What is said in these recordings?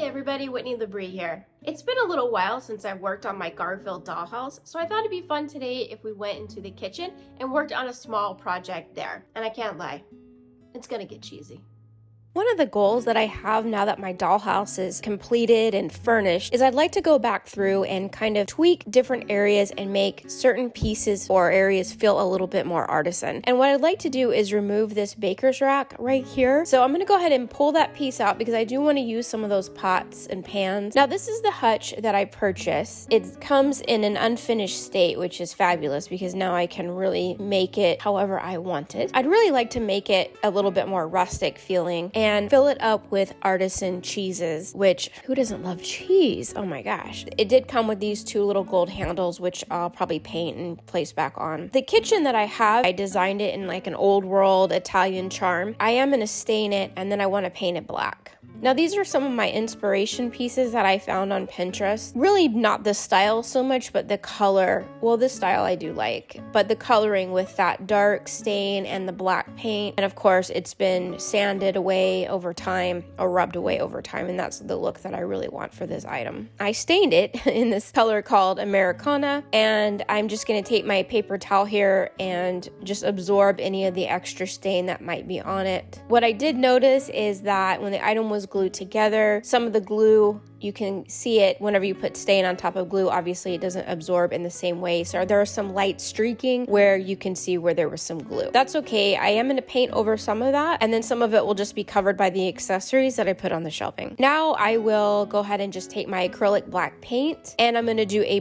Hey everybody, Whitney Brie here. It's been a little while since I worked on my Garfield dollhouse, so I thought it'd be fun today if we went into the kitchen and worked on a small project there. And I can't lie, it's gonna get cheesy. One of the goals that I have now that my dollhouse is completed and furnished is I'd like to go back through and kind of tweak different areas and make certain pieces or areas feel a little bit more artisan. And what I'd like to do is remove this baker's rack right here. So I'm going to go ahead and pull that piece out because I do want to use some of those pots and pans. Now this is the hutch that I purchased. It comes in an unfinished state, which is fabulous because now I can really make it however I want it. I'd really like to make it a little bit more rustic feeling and fill it up with artisan cheeses, which who doesn't love cheese? Oh my gosh. It did come with these two little gold handles, which I'll probably paint and place back on. The kitchen that I have, I designed it in like an old world Italian charm. I am going to stain it and then I want to paint it black. Now these are some of my inspiration pieces that I found on Pinterest. Really not the style so much, but the color. Well, this style I do like, but the coloring with that dark stain and the black paint. And of course it's been sanded away over time or rubbed away over time. And that's the look that I really want for this item. I stained it in this color called Americana. And I'm just going to take my paper towel here and just absorb any of the extra stain that might be on it. What I did notice is that when the item was glued together, some of the glue, you can see it whenever you put stain on top of glue. Obviously it doesn't absorb in the same way, so there are some light streaking where you can see where there was some glue. That's okay. I am going to paint over some of that, and then some of it will just be covered by the accessories that I put on the shelving. Now I will go ahead and just take my acrylic black paint, and I'm going to do a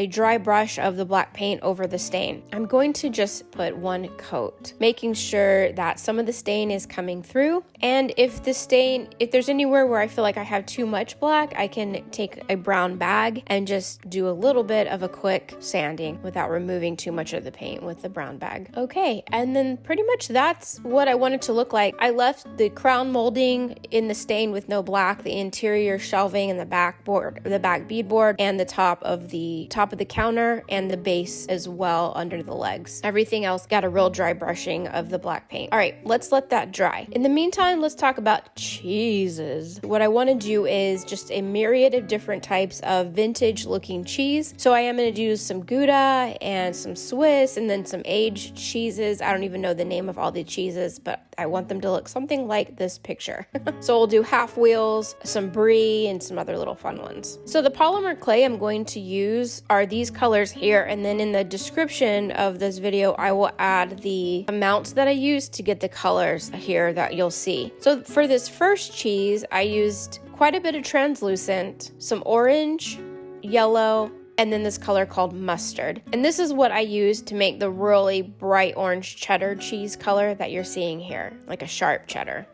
dry brush of the black paint over the stain. I'm going to just put one coat, making sure that some of the stain is coming through, and if there's anywhere where I feel like I have too much black, I can take a brown bag and just do a little bit of a quick sanding without removing too much of the paint with the brown bag. Okay, and then pretty much that's what I want it to look like. I left the crown molding in the stain with no black, the interior shelving and the back beadboard, and the top of the counter and the base as well under the legs. Everything else got a real dry brushing of the black paint. All right, let's let that dry. In the meantime, let's talk about cheeses. What I want to do is just a myriad of different types of vintage looking cheese. So I am going to do some Gouda and some Swiss and then some aged cheeses. I don't even know the name of all the cheeses, but I want them to look something like this picture. So we'll do half wheels, some Brie, and some other little fun ones. So the polymer clay I'm going to use are these colors here, and then in the description of this video I will add the amounts that I used to get the colors here that you'll see. So for this first cheese I used quite a bit of translucent, some orange, yellow, and then this color called mustard. And this is what I used to make the really bright orange cheddar cheese color that you're seeing here, like a sharp cheddar.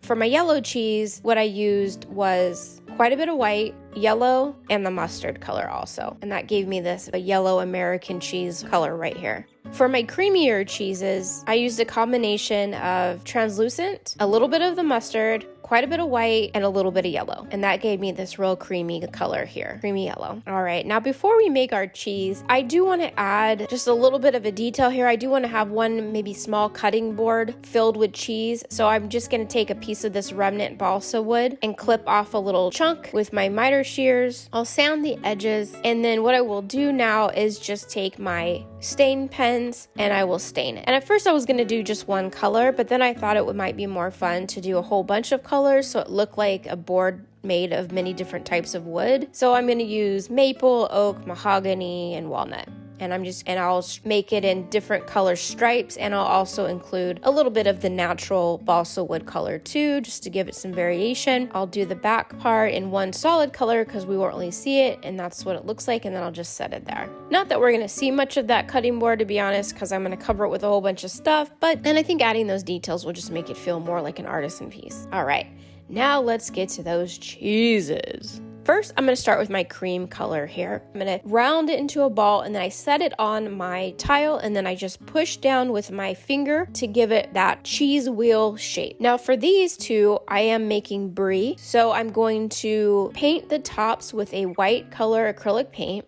For my yellow cheese, what I used was quite a bit of white, yellow, and the mustard color also. And that gave me this a yellow American cheese color right here. For my creamier cheeses, I used a combination of translucent, a little bit of the mustard, quite a bit of white, and a little bit of yellow. And that gave me this real creamy color here, creamy yellow. All right, now before we make our cheese, I do want to add just a little bit of a detail here. I do want to have one maybe small cutting board filled with cheese. So I'm just going to take a piece of this remnant balsa wood and clip off a little chunk with my miter shears. I'll sand the edges, and then what I will do now is just take my stain pens and I will stain it. And at first I was going to do just one color, but then I thought it might be more fun to do a whole bunch of colors so it looked like a board made of many different types of wood. So I'm going to use maple, oak, mahogany, and walnut. And I'll make it in different color stripes, and I'll also include a little bit of the natural balsa wood color too, just to give it some variation. I'll do the back part in one solid color because we won't really see it, and that's what it looks like, and then I'll just set it there. Not that we're going to see much of that cutting board, to be honest, because I'm going to cover it with a whole bunch of stuff, but then I think adding those details will just make it feel more like an artisan piece. All right, now let's get to those cheeses. First, I'm going to start with my cream color here. I'm going to round it into a ball, and then I set it on my tile, and then I just push down with my finger to give it that cheese wheel shape. Now for these two, I am making Brie. So I'm going to paint the tops with a white color acrylic paint.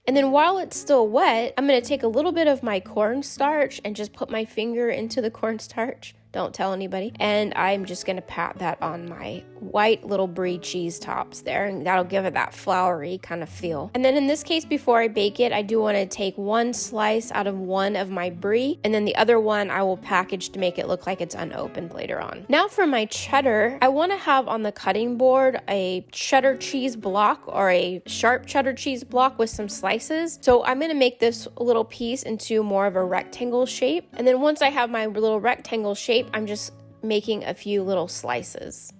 And then while it's still wet, I'm going to take a little bit of my cornstarch and just put my finger into the cornstarch don't tell anybody. And I'm just gonna pat that on my white little Brie cheese tops there, and that'll give it that floury kind of feel. And then in this case, before I bake it, I do want to take one slice out of one of my Brie, and then the other one I will package to make it look like it's unopened later on. Now for my cheddar, I want to have on the cutting board a cheddar cheese block or a sharp cheddar cheese block with some slices. So I'm going to make this little piece into more of a rectangle shape. And then once I have my little rectangle shape, I'm just making a few little slices.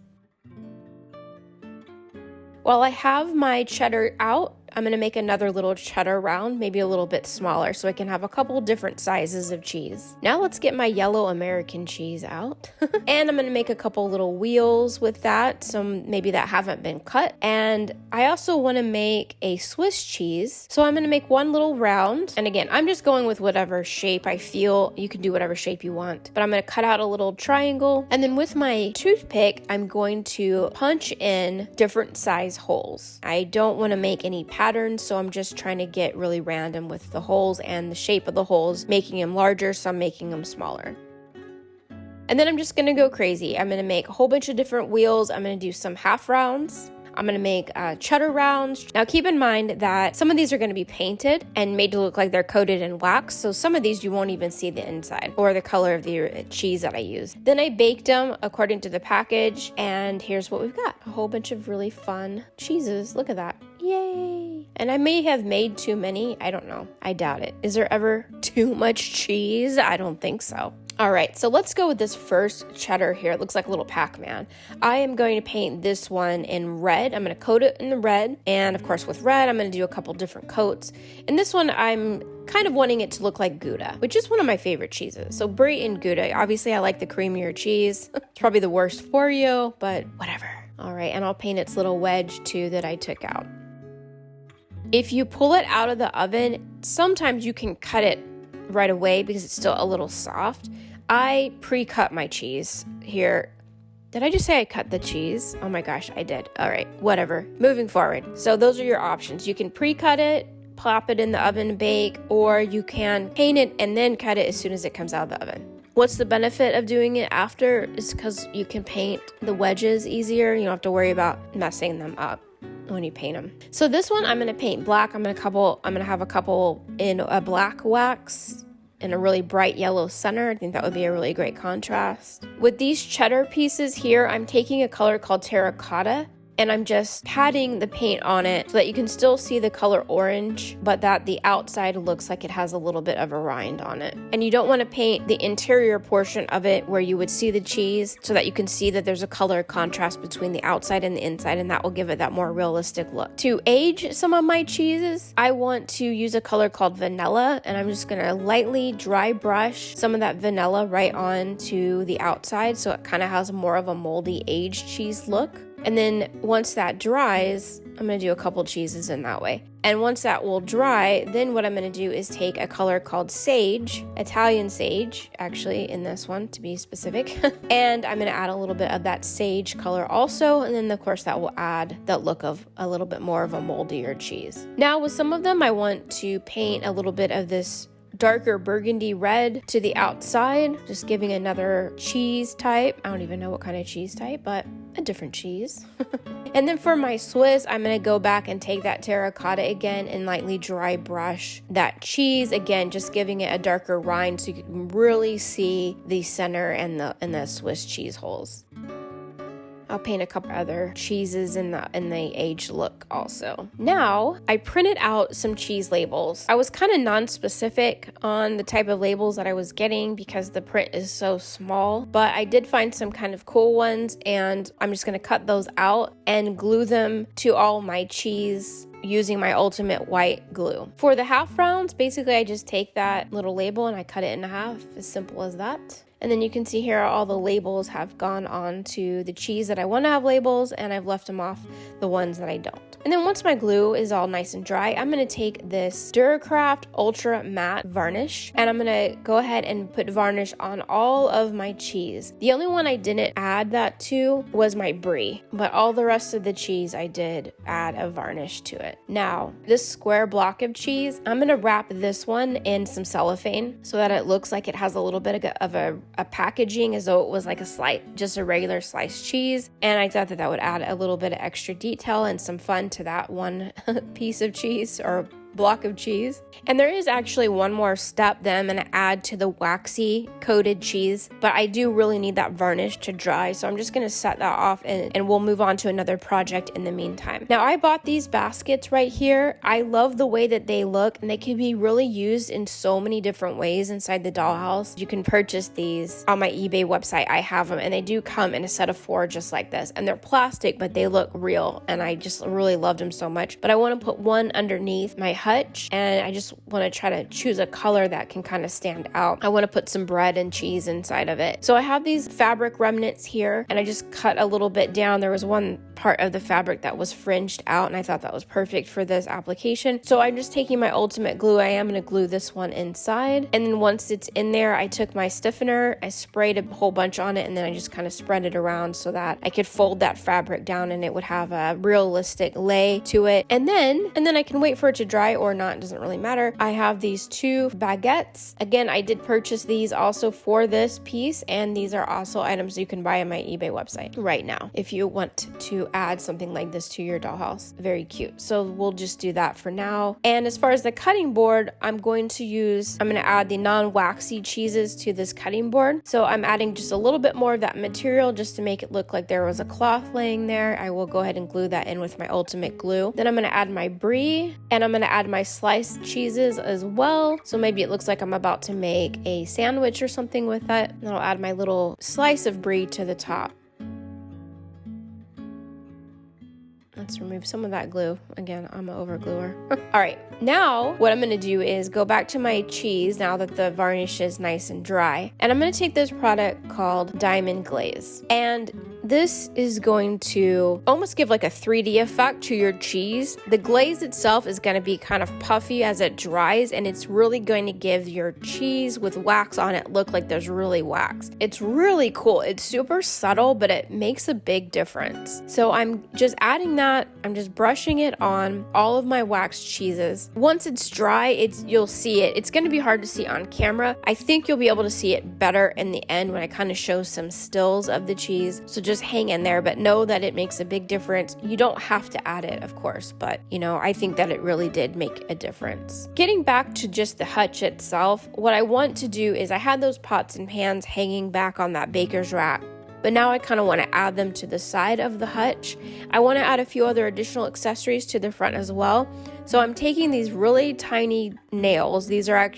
While I have my cheddar out, I'm going to make another little cheddar round, maybe a little bit smaller, so I can have a couple different sizes of cheese. Now let's get my yellow American cheese out. And I'm going to make a couple little wheels with that, some maybe that haven't been cut. And I also want to make a Swiss cheese. So I'm going to make one little round. And again, I'm just going with whatever shape I feel. You can do whatever shape you want. But I'm going to cut out a little triangle. And then with my toothpick, I'm going to punch in different size holes. I don't want to make any patterns, so I'm just trying to get really random with the holes and the shape of the holes, making them larger, some making them smaller. And then I'm just going to go crazy. I'm going to make a whole bunch of different wheels. I'm going to do some half rounds. I'm going to make cheddar rounds. Now keep in mind that some of these are going to be painted and made to look like they're coated in wax. So some of these you won't even see the inside or the color of the cheese that I use. Then I baked them according to the package. And here's what we've got. A whole bunch of really fun cheeses. Look at that. Yay. And I may have made too many. I don't know. I doubt it. Is there ever too much cheese? I don't think so. All right, so let's go with this first cheddar here. It looks like a little Pac-Man. I am going to paint this one in red. I'm going to coat it in the red. And of course with red, I'm going to do a couple different coats. And this one, I'm kind of wanting it to look like Gouda, which is one of my favorite cheeses. So Brie and Gouda. Obviously, I like the creamier cheese. It's probably the worst for you, but whatever. All right, and I'll paint its little wedge too that I took out. If you pull it out of the oven, sometimes you can cut it right away because it's still a little soft. I pre-cut my cheese here. Did I just say I cut the cheese? Oh my gosh, I did. All right, whatever. Moving forward. So those are your options. You can pre-cut it, plop it in the oven to bake, or you can paint it and then cut it as soon as it comes out of the oven. What's the benefit of doing it after is because you can paint the wedges easier. You don't have to worry about messing them up when you paint them. So this one I'm going to paint black. I'm going to have a couple in a black wax and a really bright yellow center. I think that would be a really great contrast. With these cheddar pieces here, I'm taking a color called terracotta, and I'm just patting the paint on it so that you can still see the color orange, but that the outside looks like it has a little bit of a rind on it. And you don't want to paint the interior portion of it where you would see the cheese so that you can see that there's a color contrast between the outside and the inside, and that will give it that more realistic look. To age some of my cheeses, I want to use a color called vanilla, and I'm just going to lightly dry brush some of that vanilla right on to the outside so it kind of has more of a moldy aged cheese look. And then once that dries, I'm going to do a couple cheeses in that way. And once that will dry, then what I'm going to do is take a color called sage, Italian sage, actually in this one to be specific. And I'm going to add a little bit of that sage color also. And then of course that will add that look of a little bit more of a moldier cheese. Now with some of them, I want to paint a little bit of this darker burgundy red to the outside, just giving another cheese type. I don't even know what kind of cheese type, but a different cheese. And then for my Swiss, I'm going to go back and take that terracotta again and lightly dry brush that cheese again, just giving it a darker rind so you can really see the center and the Swiss cheese holes. I'll paint a couple other cheeses in the aged look also. Now, I printed out some cheese labels. I was kind of non-specific on the type of labels that I was getting because the print is so small, but I did find some kind of cool ones, and I'm just going to cut those out and glue them to all my cheese using my ultimate white glue. For the half rounds, basically I just take that little label and I cut it in half, as simple as that. And then you can see here all the labels have gone on to the cheese that I want to have labels, and I've left them off the ones that I don't. And then once my glue is all nice and dry, I'm going to take this Duracraft Ultra Matte Varnish, and I'm going to go ahead and put varnish on all of my cheese. The only one I didn't add that to was my Brie, but all the rest of the cheese I did add a varnish to it. Now, this square block of cheese, I'm going to wrap this one in some cellophane so that it looks like it has a little bit of a packaging as though it was like a slice, just a regular sliced cheese. And I thought that that would add a little bit of extra detail and some fun to that one piece of cheese or block of cheese. And there is actually one more step that I'm going to add to the waxy coated cheese, but I do really need that varnish to dry, so I'm just going to set that off and we'll move on to another project in the meantime. Now, I bought these baskets right here. I love the way that they look, and they can be really used in so many different ways inside the dollhouse. You can purchase these on my eBay website. I have them, and they do come in a set of 4 just like this, and they're plastic, but they look real, and I just really loved them so much. But I want to put one underneath my hutch, and I just want to try to choose a color that can kind of stand out. I want to put some bread and cheese inside of it. So I have these fabric remnants here, and I just cut a little bit down. There was one part of the fabric that was fringed out, and I thought that was perfect for this application. So I'm just taking my Ultimate glue. I am going to glue this one inside, and then once it's in there, I took my stiffener, I sprayed a whole bunch on it, and then I just kind of spread it around so that I could fold that fabric down and it would have a realistic lay to it. And then I can wait for it to dry or not, it doesn't really matter. I have these 2 baguettes. Again, I did purchase these also for this piece, and these are also items you can buy on my eBay website right now if you want to add something like this to your dollhouse. Very cute. So we'll just do that for now. And as far as the cutting board, I'm going to add the non-waxy cheeses to this cutting board. So I'm adding just a little bit more of that material just to make it look like there was a cloth laying there. I will go ahead and glue that in with my Ultimate glue. Then I'm going to add my Brie, and I'm going to add my sliced cheeses as well. So maybe it looks like I'm about to make a sandwich or something with that. And I'll add my little slice of Brie to the top. Let's remove some of that glue. Again, I'm an over gluer. All right, now what I'm gonna do is go back to my cheese now that the varnish is nice and dry. And I'm gonna take this product called Diamond Glaze. And this is going to almost give like a 3D effect to your cheese. The glaze itself is gonna be kind of puffy as it dries, and it's really going to give your cheese with wax on it look like there's really wax. It's really cool. It's super subtle, but it makes a big difference. So I'm just adding that. I'm just brushing it on all of my waxed cheeses. Once it's dry, you'll see it. It's going to be hard to see on camera. I think you'll be able to see it better in the end when I kind of show some stills of the cheese. So just hang in there, but know that it makes a big difference. You don't have to add it, of course, but I think that it really did make a difference. Getting back to just the hutch itself, what I want to do is I had those pots and pans hanging back on that baker's rack. But now I kind of want to add them to the side of the hutch. I want to add a few other additional accessories to the front as well. So I'm taking these really tiny nails. These are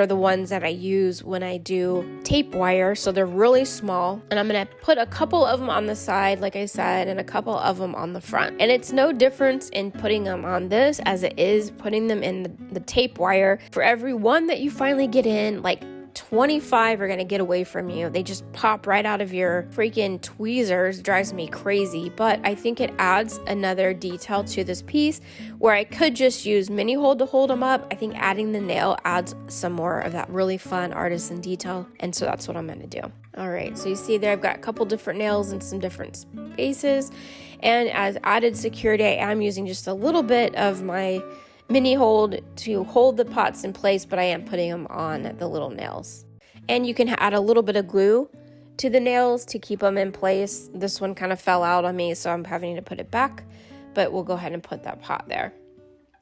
the ones that I use when I do tape wire. So they're really small. And I'm going to put a couple of them on the side, like I said, and a couple of them on the front. And it's no difference in putting them on this as it is putting them in the tape wire. For every one that you finally get in, like 25 are going to get away from you. They just pop right out of your freaking tweezers. Drives me crazy, but I think it adds another detail to this piece where I could just use mini hold to hold them up. I think adding the nail adds some more of that really fun artisan detail, and so that's what I'm going to do. All right, so you see there I've got a couple different nails in some different spaces, and as added security I am using just a little bit of my mini hold to hold the pots in place, but I am putting them on the little nails. And you can add a little bit of glue to the nails to keep them in place. This one kind of fell out on me, so I'm having to put it back, but we'll go ahead and put that pot there.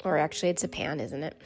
Or actually it's a pan, isn't it?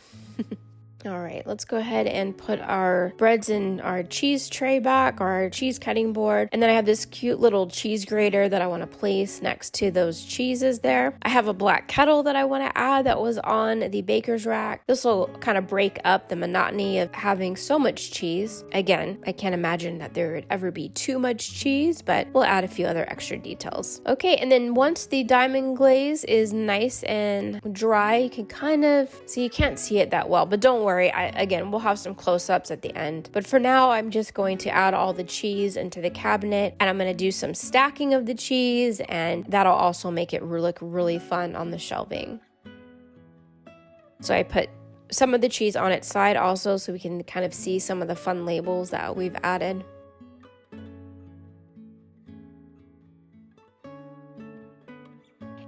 All right, let's go ahead and put our breads in our cheese tray back, or our cheese cutting board. And then I have this cute little cheese grater that I want to place next to those cheeses there. I have a black kettle that I want to add that was on the baker's rack. This will kind of break up the monotony of having so much cheese. Again, I can't imagine that there would ever be too much cheese, but we'll add a few other extra details. Okay, and then once the diamond glaze is nice and dry, you can kind of see, you can't see it that well, but don't worry. Again, we'll have some close-ups at the end. But for now, I'm just going to add all the cheese into the cabinet, and I'm going to do some stacking of the cheese, and that'll also make it look really fun on the shelving. So I put some of the cheese on its side also so we can kind of see some of the fun labels that we've added.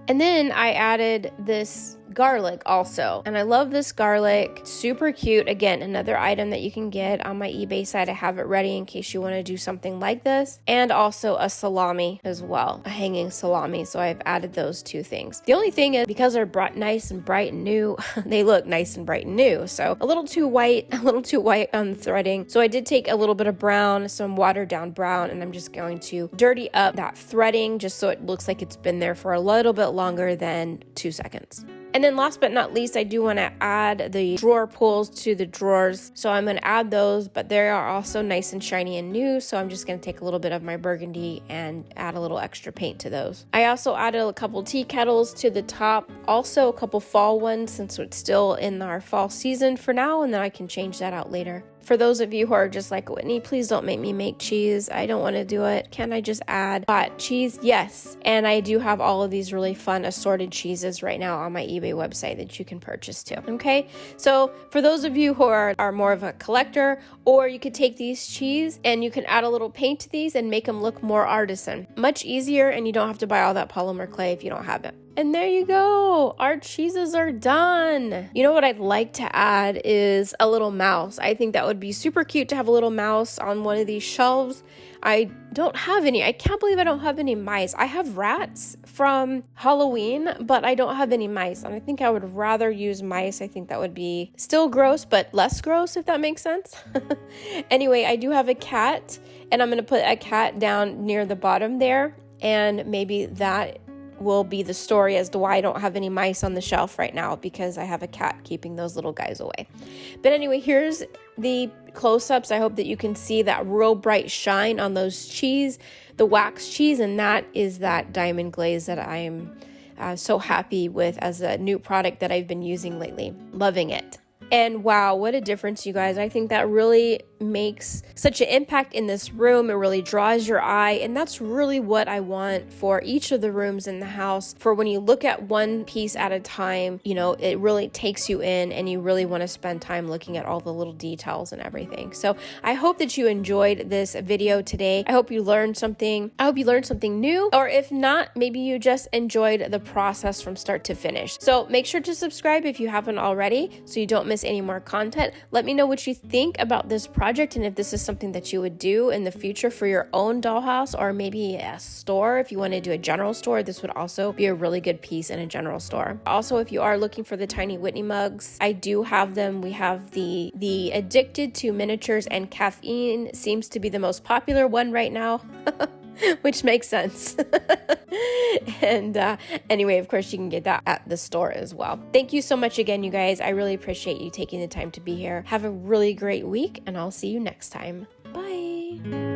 And then I added this garlic also. And I love this garlic. Super cute. Again, another item that you can get on my eBay site. I have it ready in case you want to do something like this. And also a salami as well, a hanging salami. So I've added those two things. The only thing is, because they're nice and bright and new, they look nice and bright and new. So a little too white on the threading. So I did take a little bit of brown, some watered down brown, and I'm just going to dirty up that threading just so it looks like it's been there for a little bit longer than 2 seconds. And then last but not least, I do want to add the drawer pulls to the drawers. So I'm going to add those, but they are also nice and shiny and new. So I'm just going to take a little bit of my burgundy and add a little extra paint to those. I also added a couple tea kettles to the top. Also a couple fall ones since it's still in our fall season for now. And then I can change that out later. For those of you who are just like, Whitney, please don't make me make cheese. I don't want to do it. Can I just add hot cheese? Yes. And I do have all of these really fun assorted cheeses right now on my eBay website that you can purchase too. Okay. So for those of you who are more of a collector, or you could take these cheese and you can add a little paint to these and make them look more artisan. Much easier, and you don't have to buy all that polymer clay if you don't have it. And there you go. Our cheeses are done. You know what I'd like to add is a little mouse. I think that would be super cute to have a little mouse on one of these shelves. I don't have any. I can't believe I don't have any mice. I have rats from Halloween, but I don't have any mice. And I think I would rather use mice. I think that would be still gross, but less gross, if that makes sense. Anyway, I do have a cat, and I'm going to put a cat down near the bottom there. And maybe that will be the story as to why I don't have any mice on the shelf right now, because I have a cat keeping those little guys away. But anyway, here's the close-ups. I hope that you can see that real bright shine on those cheese, the wax cheese, and that is that diamond glaze that I am so happy with as a new product that I've been using lately. Loving it. And wow, what a difference, you guys. I think that really makes such an impact in this room. It really draws your eye. And that's really what I want for each of the rooms in the house. For when you look at one piece at a time, you know, it really takes you in and you really want to spend time looking at all the little details and everything. So I hope that you enjoyed this video today. I hope you learned something. I hope you learned something new. Or if not, maybe you just enjoyed the process from start to finish. So make sure to subscribe if you haven't already so you don't miss any more content. Let me know what you think about this project and if this is something that you would do in the future for your own dollhouse, or maybe a store. If you want to do a general store, this would also be a really good piece in a general store. Also, if you are looking for the tiny Whitney mugs, I do have them. We have the Addicted to Miniatures and Caffeine seems to be the most popular one right now. Which makes sense. And anyway, of course, you can get that at the store as well. Thank you so much again, you guys. I really appreciate you taking the time to be here. Have a really great week, and I'll see you next time. Bye.